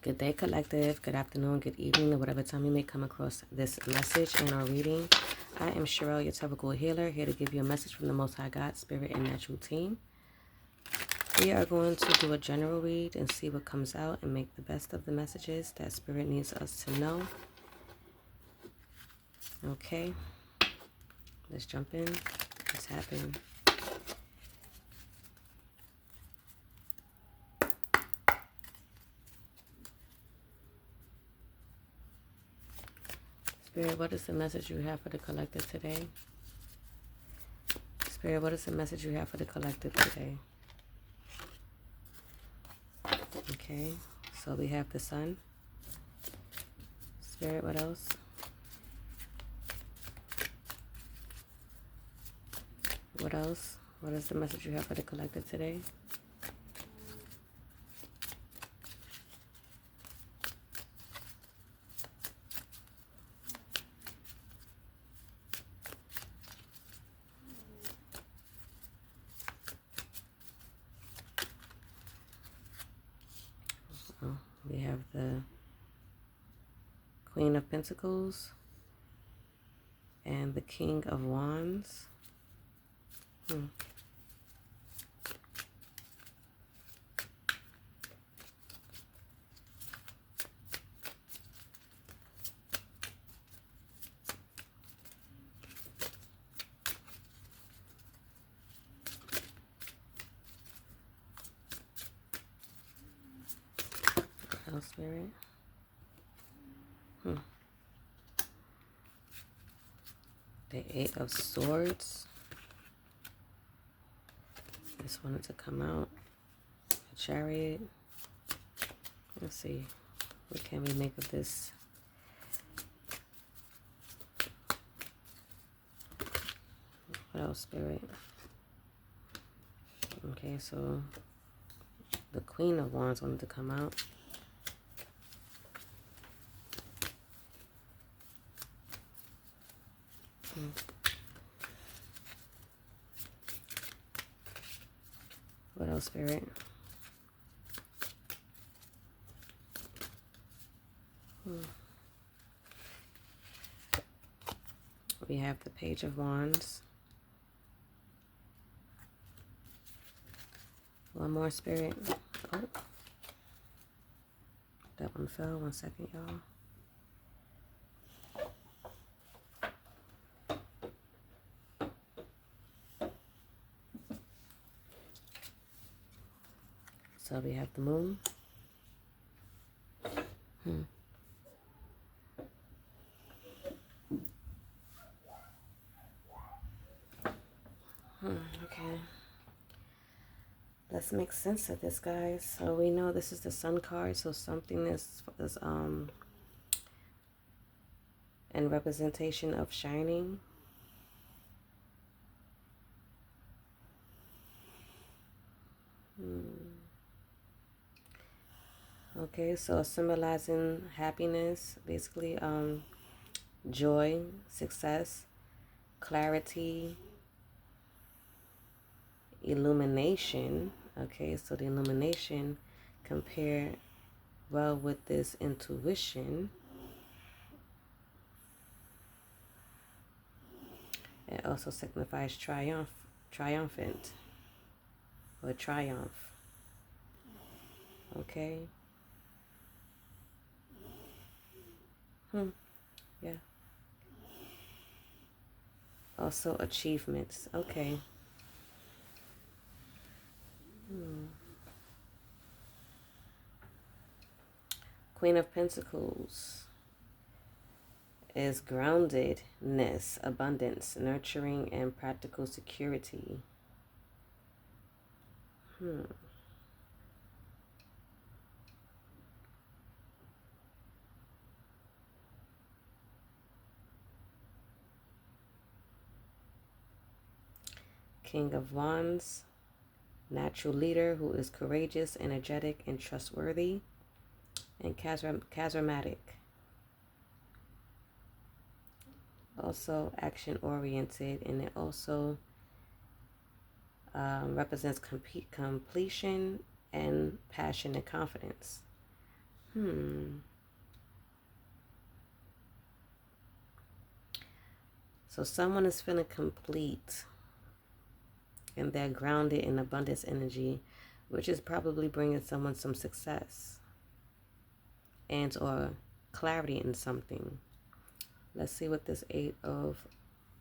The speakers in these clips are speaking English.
Good day, collective. Good afternoon, good evening, or whatever time you may come across this message and our reading. I am Sherelle, your typical healer, here to give you a message from the Most High God, Spirit, and Natural Team. We are going to do a general read and see what comes out and make the best of the messages that Spirit needs us to know. Okay, let's jump in. Let's happen. Spirit, what is the message you have for the collective today? Spirit, what is the message you have for the collective today? Okay, so we have the sun. Spirit, what else? What else? What is the message you have for the collective today? Oh, we have the Queen of Pentacles and the King of Wands. What else, Spirit? The Eight of Swords. Just wanted to come out. The Chariot. Let's see. What can we make of this? What else, Spirit? Okay, so the Queen of Wands wanted to come out. What else, Spirit? We have the Page of Wands. One more, Spirit. Oh, that one fell. 1 second, y'all. So we have the Moon. Okay. Let's make sense of this, guys. So we know this is the Sun card, so something is in representation of shining. Okay, so symbolizing happiness, basically joy, success, clarity, illumination. Okay, so the illumination compare well with this intuition. It also signifies triumphant, or triumph. Okay. Yeah. Also achievements. Okay. Queen of Pentacles is groundedness, abundance, nurturing, and practical security. King of Wands, natural leader who is courageous, energetic, and trustworthy, and charismatic. Also action-oriented, and it also represents completion and passion and confidence. So someone is feeling complete and they're grounded in abundance energy, which is probably bringing someone some success and or clarity in something. Let's see what this Eight of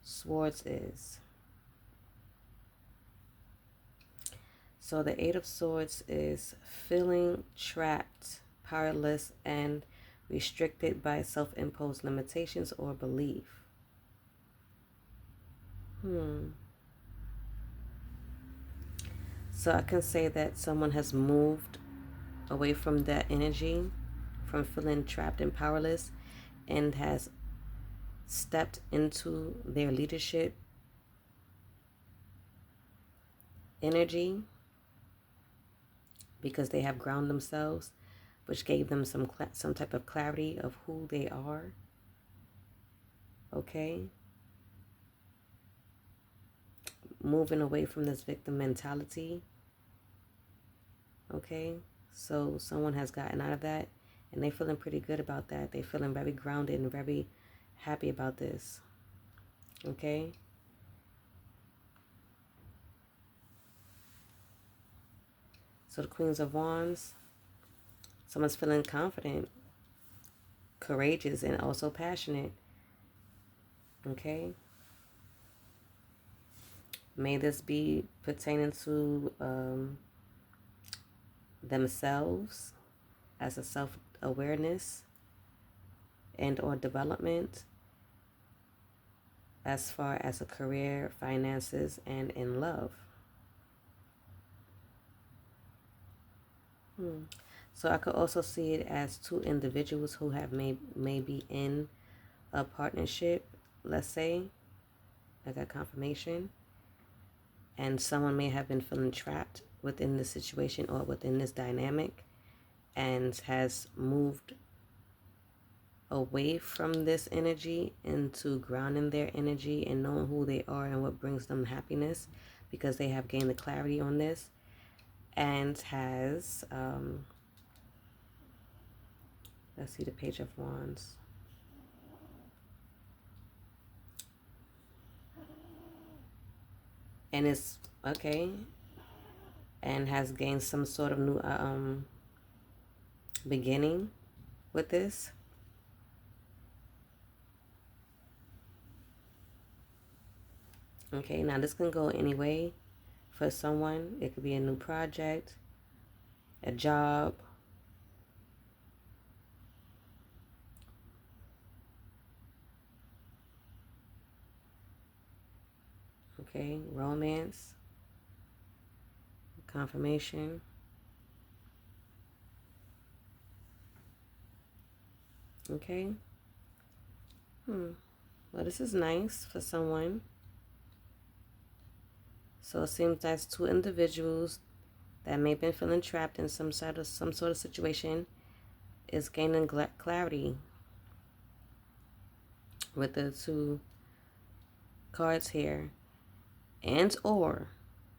Swords is. So the Eight of Swords is feeling trapped, powerless, and restricted by self-imposed limitations or belief. So I can say that someone has moved away from that energy, from feeling trapped and powerless, and has stepped into their leadership energy because they have grounded themselves, which gave them some type of clarity of who they are. Okay? Moving away from this victim mentality. Okay? So someone has gotten out of that and they're feeling pretty good about that. They're feeling very grounded and very happy about this. Okay? So the Queens of Wands, someone's feeling confident, courageous, and also passionate. Okay? May this be pertaining to themselves as a self-awareness and or development as far as a career, finances, and in love. So I could also see it as two individuals who have maybe in a partnership, let's say. I got confirmation. And someone may have been feeling trapped within this situation or within this dynamic and has moved away from this energy into grounding their energy and knowing who they are and what brings them happiness because they have gained the clarity on this and has, let's see the Page of Wands. And it's, okay, and has gained some sort of new beginning with this. Okay, now this can go any way for someone. It could be a new project, a job, okay, romance, confirmation. Okay. Well, this is nice for someone. So it seems that's two individuals that may have been feeling trapped in some sort of situation is gaining clarity with the two cards here. And or,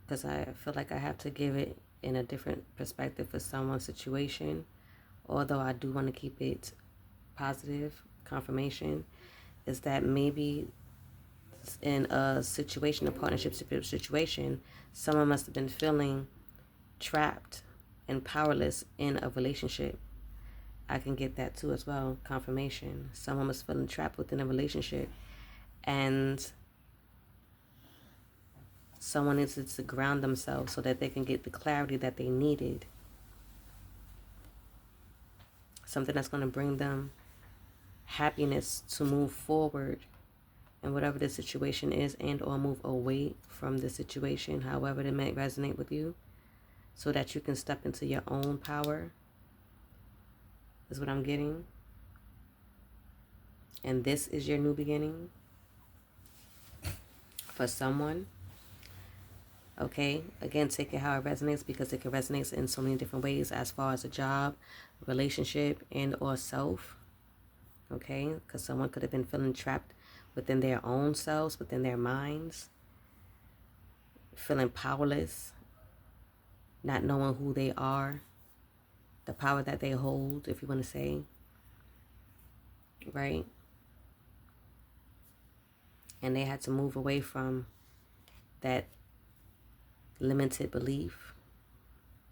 because I feel like I have to give it in a different perspective for someone's situation, although I do want to keep it positive, confirmation, is that maybe in a situation, a partnership situation, someone must have been feeling trapped and powerless in a relationship. I can get that too as well, confirmation. Someone was feeling trapped within a relationship and someone needed to ground themselves so that they can get the clarity that they needed. Something that's going to bring them happiness to move forward in whatever the situation is and or move away from the situation, however it may resonate with you, so that you can step into your own power, is what I'm getting. And this is your new beginning for someone. Okay, again, take it how it resonates because it can resonate in so many different ways as far as a job, relationship, and or self. Okay, because someone could have been feeling trapped within their own selves, within their minds, feeling powerless, not knowing who they are, the power that they hold, if you want to say, right? And they had to move away from that limited belief,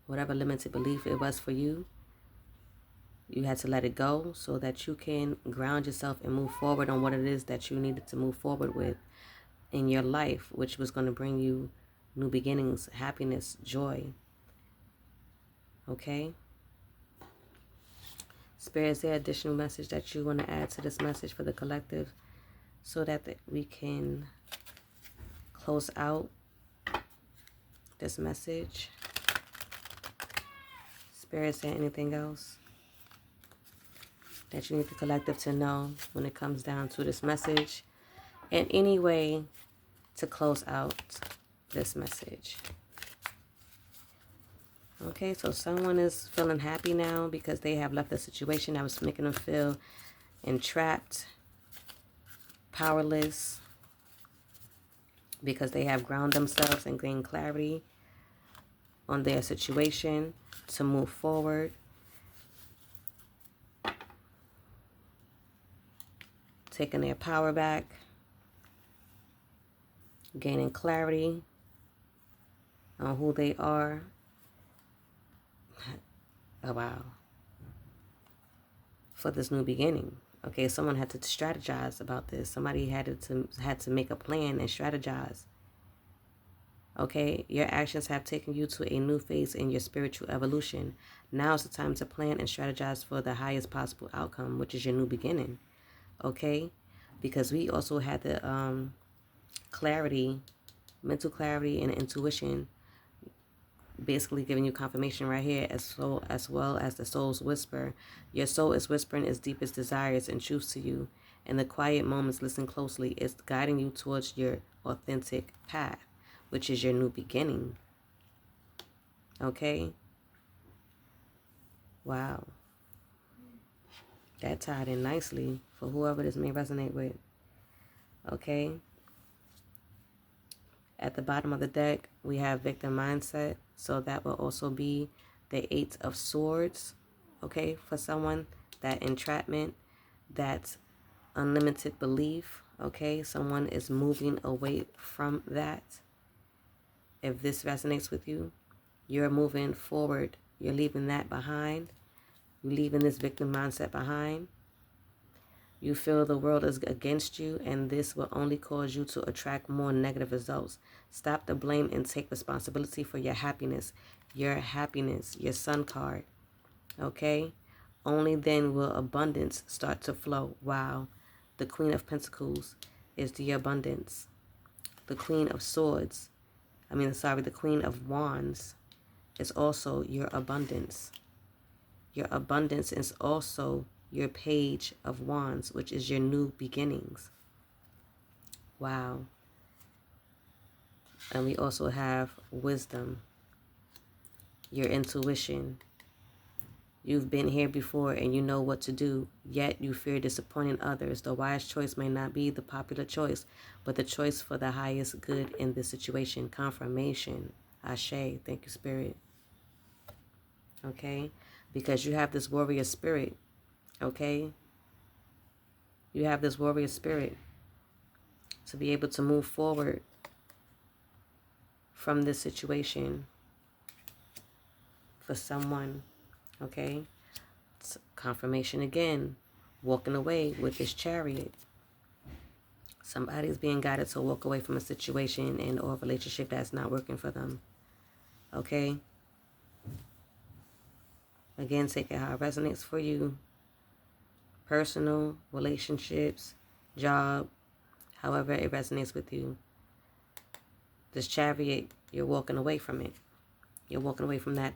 whatever limited belief it was for you. You had to let it go so that you can ground yourself and move forward on what it is that you needed to move forward with in your life, which was going to bring you new beginnings, happiness, joy. Okay? Spirit, is there additional message that you want to add to this message for the collective so that we can close out this message? Spirit, is there anything else that you need the collective to know when it comes down to this message? And any way to close out this message. Okay, so someone is feeling happy now because they have left a situation that was making them feel entrapped, powerless, because they have grounded themselves and gained clarity on their situation to move forward. Taking their power back, gaining clarity on who they are. Oh, wow. For this new beginning. Okay, someone had to strategize about this. Somebody had to make a plan and strategize. Okay, your actions have taken you to a new phase in your spiritual evolution. Now is the time to plan and strategize for the highest possible outcome, which is your new beginning. Okay, because we also had the clarity, mental clarity and intuition, basically giving you confirmation right here, as well as the soul's whisper. Your soul is whispering its deepest desires and truths to you. In the quiet moments, listen closely. It's guiding you towards your authentic path, which is your new beginning. Okay? Wow. That tied in nicely for whoever this may resonate with. Okay? At the bottom of the deck, we have victim mindset. So that will also be the 8 of Swords. Okay? For someone, that entrapment, that unlimited belief. Okay? Someone is moving away from that. If this resonates with you, you're moving forward. You're leaving that behind. You're leaving this victim mindset behind. You feel the world is against you, and this will only cause you to attract more negative results. Stop the blame and take responsibility for your happiness. Your sun card. Okay? Only then will abundance start to flow. Wow. The Queen of Pentacles is the abundance. The Queen of Swords. The Queen of Wands is also your abundance. Your abundance is also your Page of Wands, which is your new beginnings. Wow. And we also have wisdom, your intuition. You've been here before and you know what to do, yet you fear disappointing others. The wise choice may not be the popular choice, but the choice for the highest good in this situation. Confirmation. Ashe. Thank you, Spirit. Okay? Because you have this warrior spirit. Okay? You have this warrior spirit to be able to move forward from this situation for someone. Okay? It's confirmation again. Walking away with this Chariot. Somebody's being guided to walk away from a situation and or a relationship that's not working for them. Okay? Again, take it how it resonates for you. Personal, relationships, job, however it resonates with you. This Chariot, you're walking away from it. You're walking away from that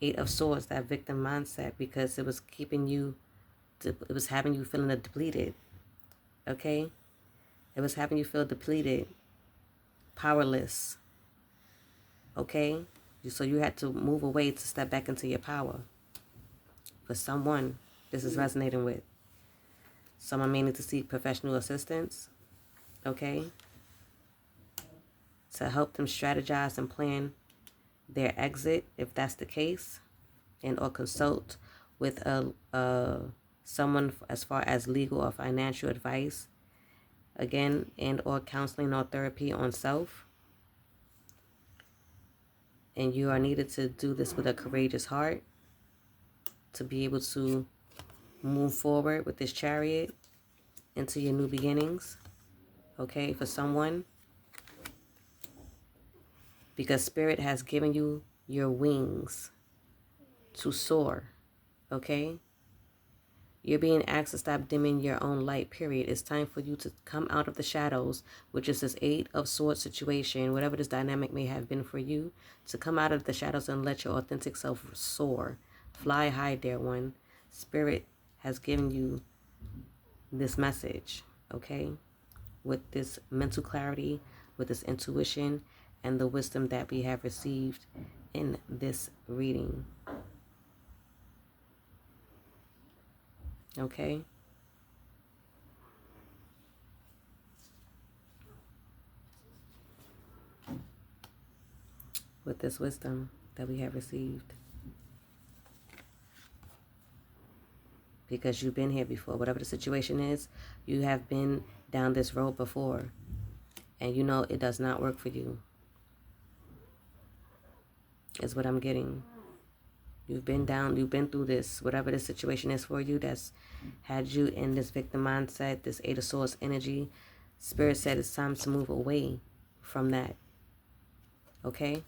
8 of Swords, that victim mindset, because it was keeping you, it was having you feeling depleted. Okay? It was having you feel depleted, powerless. Okay? So you had to move away to step back into your power. For someone, this is resonating with. Someone may need to seek professional assistance. Okay? To help them strategize and plan their exit, if that's the case. and or consult with someone as far as legal or financial advice, again, and or counseling or therapy on self. And you are needed to do this with a courageous heart to be able to move forward with this chariot into your new beginnings. Okay, for someone, because Spirit has given you your wings to soar. Okay, you're being asked to stop dimming your own light, period. It's time for you to come out of the shadows, which is this Eight of Swords situation, whatever this dynamic may have been for you, to come out of the shadows and let your authentic self soar. Fly high, dear one. Spirit has given you this message, okay? With this mental clarity, with this intuition, and the wisdom that we have received in this reading. Okay? With this wisdom that we have received. Because you've been here before. Whatever the situation is, you have been down this road before. And you know it does not work for you. Is what I'm getting. You've been through this. Whatever the situation is for you that's had you in this victim mindset, this Eight of Swords energy. Spirit said it's time to move away from that. Okay?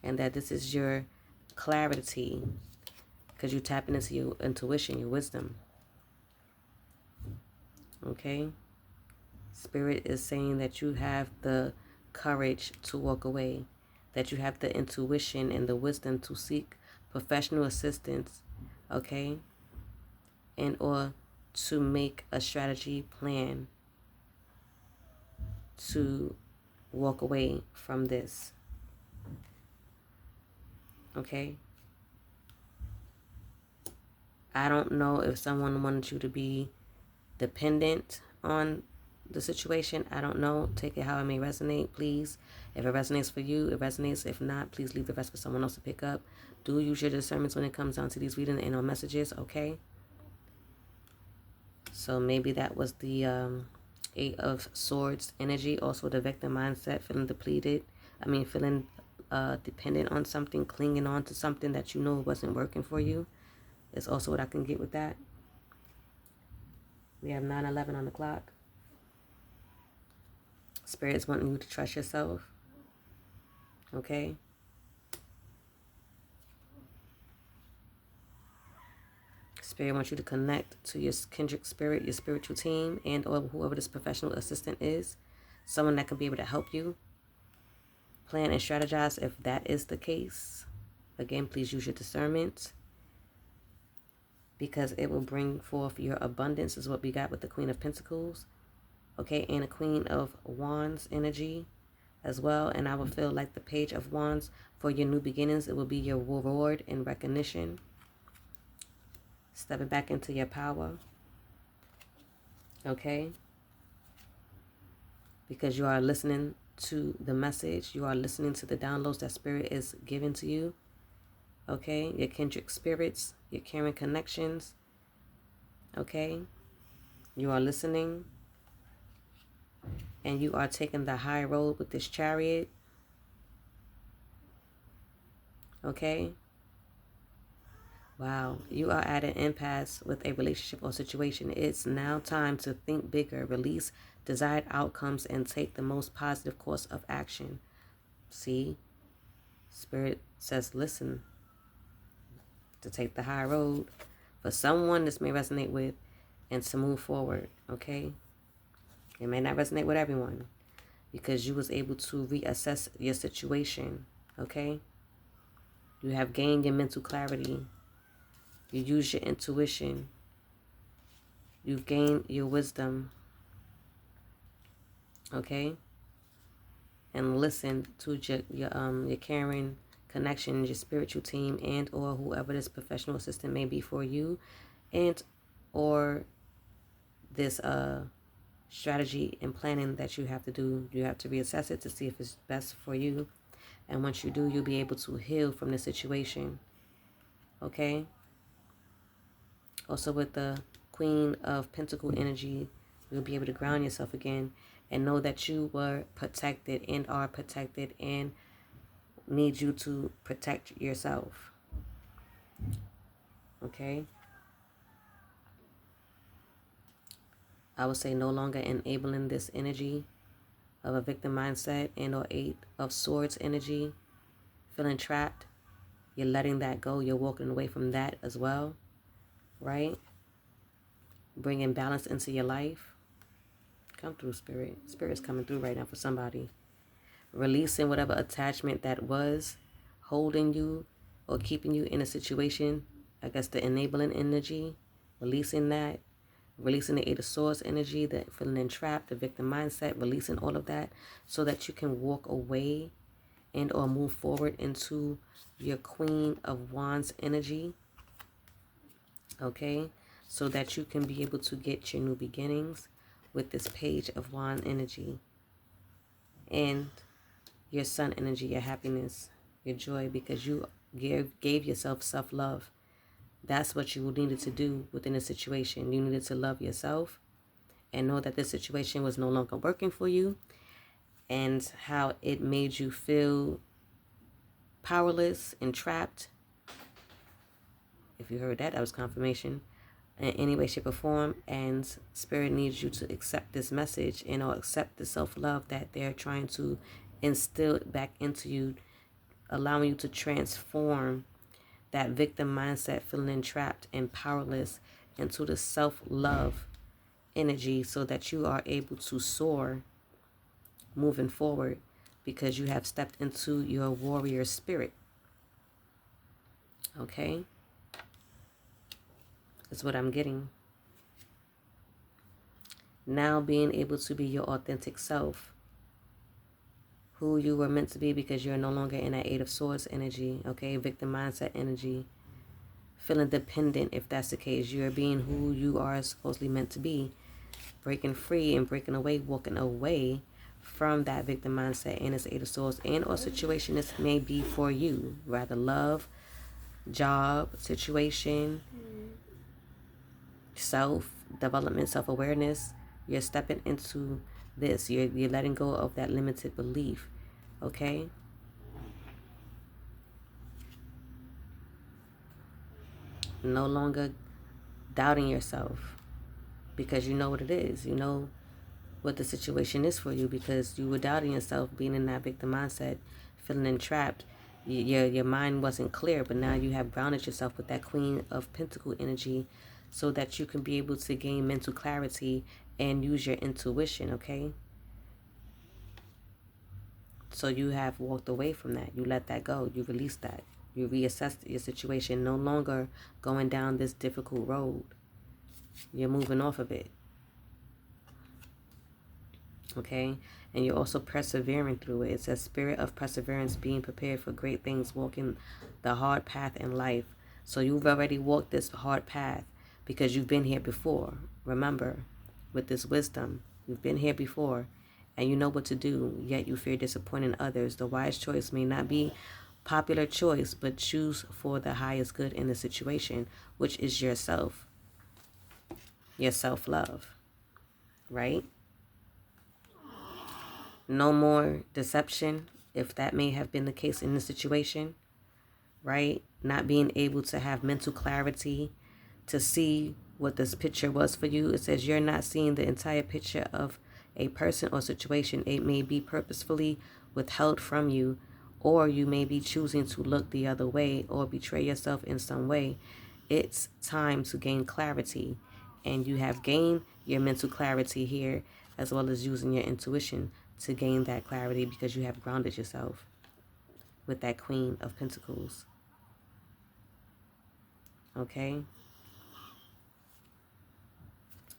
And that this is your clarity. Because you tap into your intuition, your wisdom. Okay? Spirit is saying that you have the courage to walk away. That you have the intuition and the wisdom to seek professional assistance. Okay? And or to make a strategy plan to walk away from this. Okay? I don't know if someone wanted you to be dependent on the situation. I don't know. Take it how it may resonate, please. If it resonates for you, it resonates. If not, please leave the rest for someone else to pick up. Do use your discernments when it comes down to these readings and on messages, okay? So maybe that was the Eight of Swords energy. Also the victim mindset, feeling depleted. Feeling dependent on something, clinging on to something that you know wasn't working for you. Is also what I can get with that. We have 9:11 on the clock. Spirit is wanting you to trust yourself. Okay? Spirit wants you to connect to your kindred spirit, your spiritual team, and or whoever this professional assistant is. Someone that can be able to help you plan and strategize if that is the case. Again, please use your discernment, because it will bring forth your abundance, is what we got with the Queen of Pentacles. Okay, and a Queen of Wands energy as well. And I will feel like the Page of Wands for your new beginnings. It will be your reward and recognition. Stepping back into your power. Okay? Because you are listening to the message. You are listening to the downloads that Spirit is giving to you. Okay? Your kindred spirits, your caring connections. Okay? You are listening. And you are taking the high road with this chariot. Okay? Wow. You are at an impasse with a relationship or situation. It's now time to think bigger, release desired outcomes, and take the most positive course of action. See? Spirit says, listen, to take the high road. For someone this may resonate with, and to move forward. Okay? It may not resonate with everyone, because you was able to reassess your situation. Okay? You have gained your mental clarity. You use your intuition. You've gained your wisdom. Okay? And listen to your caring connection, your spiritual team, and or whoever this professional assistant may be for you, and or this strategy and planning that you have to do. You have to reassess it to see if it's best for you. And once you do, you'll be able to heal from the situation. Okay. Also with the Queen of Pentacle energy, you'll be able to ground yourself again and know that you were protected and are protected and need you to protect yourself. Okay. I would say no longer enabling this energy of a victim mindset and or 8 of Swords energy, feeling trapped. You're letting that go. You're walking away from that as well, right? Bringing balance into your life. Come through, Spirit. Spirit's coming through right now for somebody. Releasing whatever attachment that was holding you or keeping you in a situation. I guess the enabling energy. Releasing that. Releasing the 8 of Swords energy, the feeling entrapped, the victim mindset. Releasing all of that so that you can walk away and or move forward into your Queen of Wands energy. Okay, so that you can be able to get your new beginnings with this Page of Wands energy and your Sun energy, your happiness, your joy, because you gave yourself self-love. That's what you needed to do within a situation. You needed to love yourself and know that this situation was no longer working for you and how it made you feel powerless and trapped. If you heard that, that was confirmation. In any way, shape, or form, and Spirit needs you to accept this message and or accept the self-love that they're trying to instill back into you, allowing you to transform that victim mindset, feeling entrapped and powerless, into the self-love energy so that you are able to soar moving forward because you have stepped into your warrior spirit. Okay? That's what I'm getting. Now being able to be your authentic self, who you were meant to be, because you're no longer in that 8 of Swords energy, okay? Victim mindset energy. Feeling dependent, if that's the case. You're being who you are supposedly meant to be. Breaking free and breaking away, walking away from that victim mindset and its 8 of Swords and or situation this may be for you. Rather love, job, situation, self-development, self-awareness. You're stepping into this. You're letting go of that limited belief. Okay? No longer doubting yourself because you know what it is. You know what the situation is for you because you were doubting yourself, being in that victim mindset, feeling entrapped. Your mind wasn't clear, but now you have grounded yourself with that Queen of Pentacle energy so that you can be able to gain mental clarity and use your intuition, okay? So you have walked away from that. You let that go. You released that. You reassessed your situation, no longer going down this difficult road. You're moving off of it. Okay? And you're also persevering through it. It's a spirit of perseverance, being prepared for great things, walking the hard path in life. So you've already walked this hard path because you've been here before. Remember, with this wisdom, you've been here before and you know what to do, yet you fear disappointing others. The wise choice may not be popular choice, but choose for the highest good in the situation, which is yourself, your self-love, right? No more deception, if that may have been the case in the situation, right? Not being able to have mental clarity to see what this picture was for you. It says you're not seeing the entire picture of a person or situation. It may be purposefully withheld from you, or you may be choosing to look the other way or betray yourself in some way. It's time to gain clarity, and you have gained your mental clarity here as well as using your intuition to gain that clarity because you have grounded yourself with that Queen of Pentacles. Okay?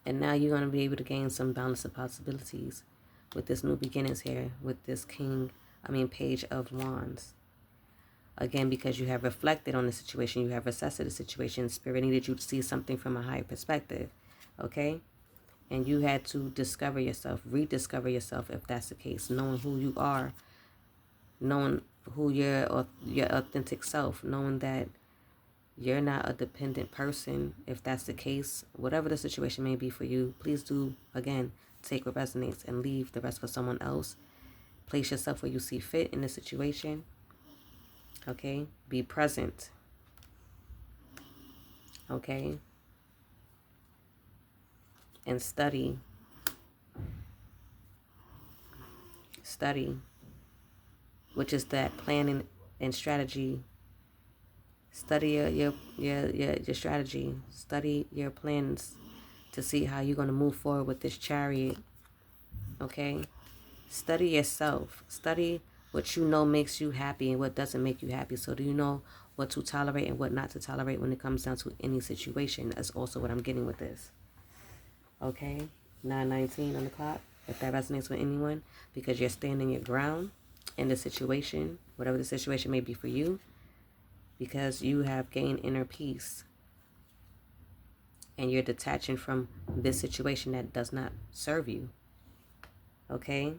And now you're going to be able to gain some balance of possibilities with this new beginnings here, with this Page of Wands. Again, because you have reflected on the situation, you have assessed the situation, Spirit needed you to see something from a higher perspective, okay? And you had to discover yourself, rediscover yourself if that's the case, knowing who you are, knowing who your authentic self, knowing that You're not a dependent person. If that's the case, whatever the situation may be for you, please do, again, take what resonates and leave the rest for someone else. Place yourself where you see fit in the situation. Okay? Be present. Okay? And study. Study, which is that planning and strategy. Study your strategy. Study your plans to see how you're going to move forward with this chariot. Okay? Study yourself. Study what you know makes you happy and what doesn't make you happy. So do you know what to tolerate and what not to tolerate when it comes down to any situation? That's also what I'm getting with this. Okay? 9:19 on the clock. If that resonates with anyone, because you're standing your ground in the situation, whatever the situation may be for you, because you have gained inner peace and you're detaching from this situation that does not serve you. Okay?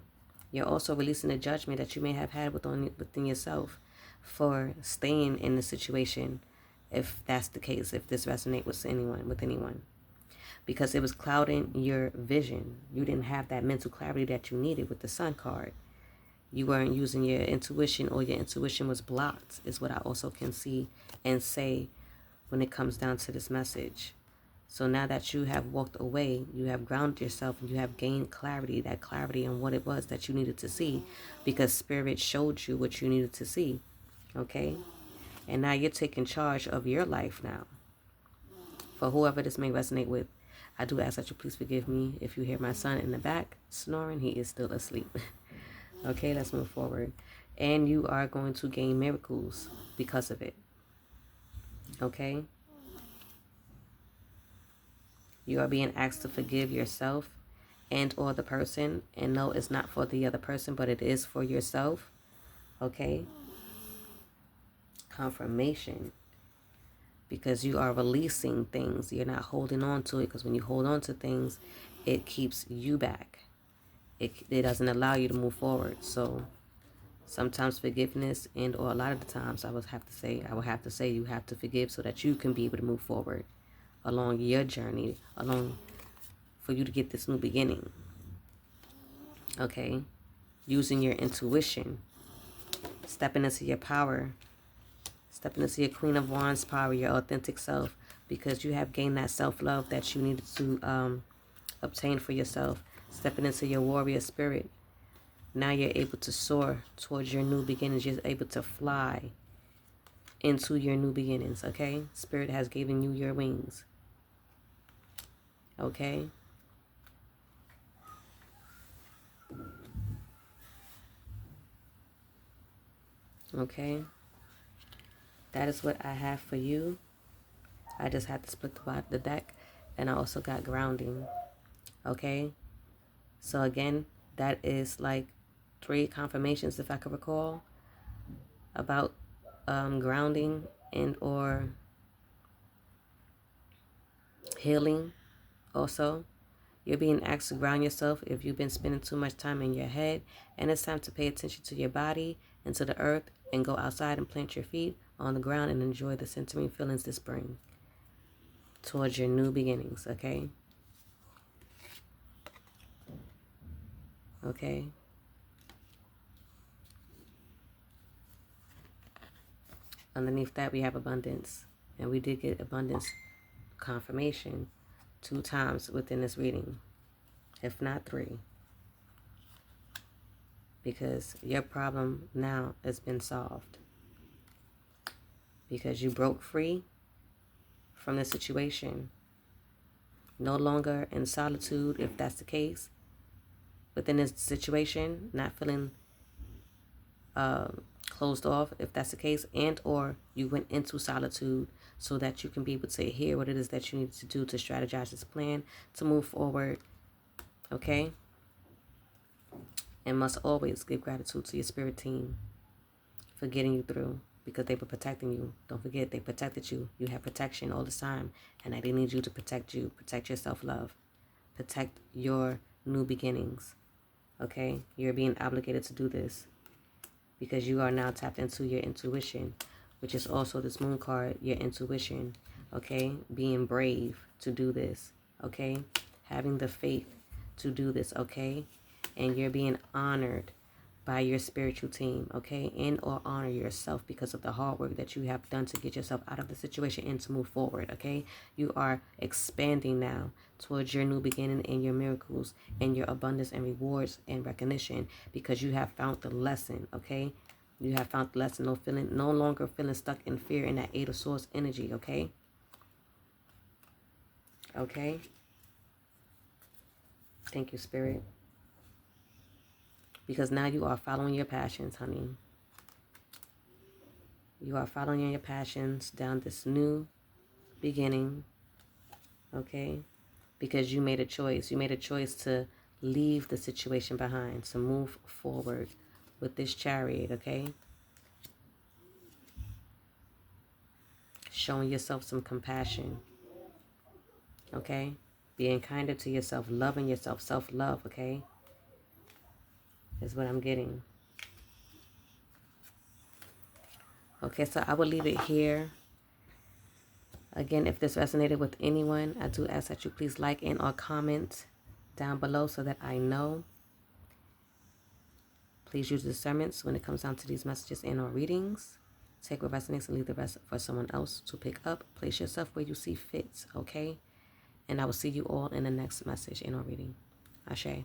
You're also releasing the judgment that you may have had within yourself for staying in the situation, if that's the case, if this resonates with anyone. Because it was clouding your vision. You didn't have that mental clarity that you needed with the Sun card. You weren't using your intuition, or your intuition was blocked, is what I also can see and say when it comes down to this message. So now that you have walked away, you have grounded yourself, and you have gained clarity, that clarity on what it was that you needed to see, because Spirit showed you what you needed to see. Okay? And now you're taking charge of your life now. For whoever this may resonate with, I do ask that you please forgive me if you hear my son in the back snoring. He is still asleep. Okay, let's move forward. And you are going to gain miracles because of it. Okay? You are being asked to forgive yourself and or the person. And no, it's not for the other person, but it is for yourself. Okay? Confirmation. Because you are releasing things. You're not holding on to it. Because when you hold on to things, it keeps you back. It doesn't allow you to move forward. So sometimes forgiveness, and or a lot of the times I will have to say you have to forgive so that you can be able to move forward along your journey, for you to get this new beginning. Okay? Using your intuition, stepping into your power, stepping into your Queen of Wands power, your authentic self, because you have gained that self-love that you needed to obtain for yourself. Stepping into your warrior spirit. Now you're able to soar towards your new beginnings. You're able to fly into your new beginnings, okay? Spirit has given you your wings, okay? Okay? That is what I have for you. I just had to split the deck, and I also got grounding, okay? So again, that is like 3 confirmations, if I could recall, about grounding and or healing. Also, you're being asked to ground yourself if you've been spending too much time in your head, and it's time to pay attention to your body and to the earth, and go outside and plant your feet on the ground and enjoy the centering feelings this spring towards your new beginnings, okay? Okay? Underneath that, we have abundance, and we did get abundance confirmation 2 times within this reading, if not 3, because your problem now has been solved, because you broke free from the situation, no longer in solitude, if that's the case, within this situation, not feeling closed off, if that's the case, and or you went into solitude so that you can be able to hear what it is that you need to do to strategize this plan to move forward, okay? And must always give gratitude to your spirit team for getting you through, because they were protecting you. Don't forget, they protected you. You have protection all the time, and they need you to protect you. Protect your self-love. Protect your new beginnings, okay? You're being obligated to do this, because you are now tapped into your intuition, which is also this moon card, your intuition, okay? Being brave to do this, okay? Having the faith to do this, okay? And you're being honored by your spiritual team, okay? And or honor yourself because of the hard work that you have done to get yourself out of the situation and to move forward, okay? You are expanding now towards your new beginning and your miracles and your abundance and rewards and recognition because you have found the lesson, okay? You have found the lesson, no longer feeling stuck in fear in that Eight of Swords energy, okay? Okay? Thank you, Spirit. Because now you are following your passions, honey. You are following your passions down this new beginning, okay? Because you made a choice. You made a choice to leave the situation behind, to move forward with this Chariot, okay? Showing yourself some compassion, okay? Being kinder to yourself, loving yourself, self-love, okay? Is what I'm getting. Okay, so I will leave it here. Again, if this resonated with anyone, I do ask that you please like and or comment down below so that I know. Please use discernments when it comes down to these messages and or readings. Take what resonates and leave the rest for someone else to pick up. Place yourself where you see fit, okay? And I will see you all in the next message and or reading. Ashe.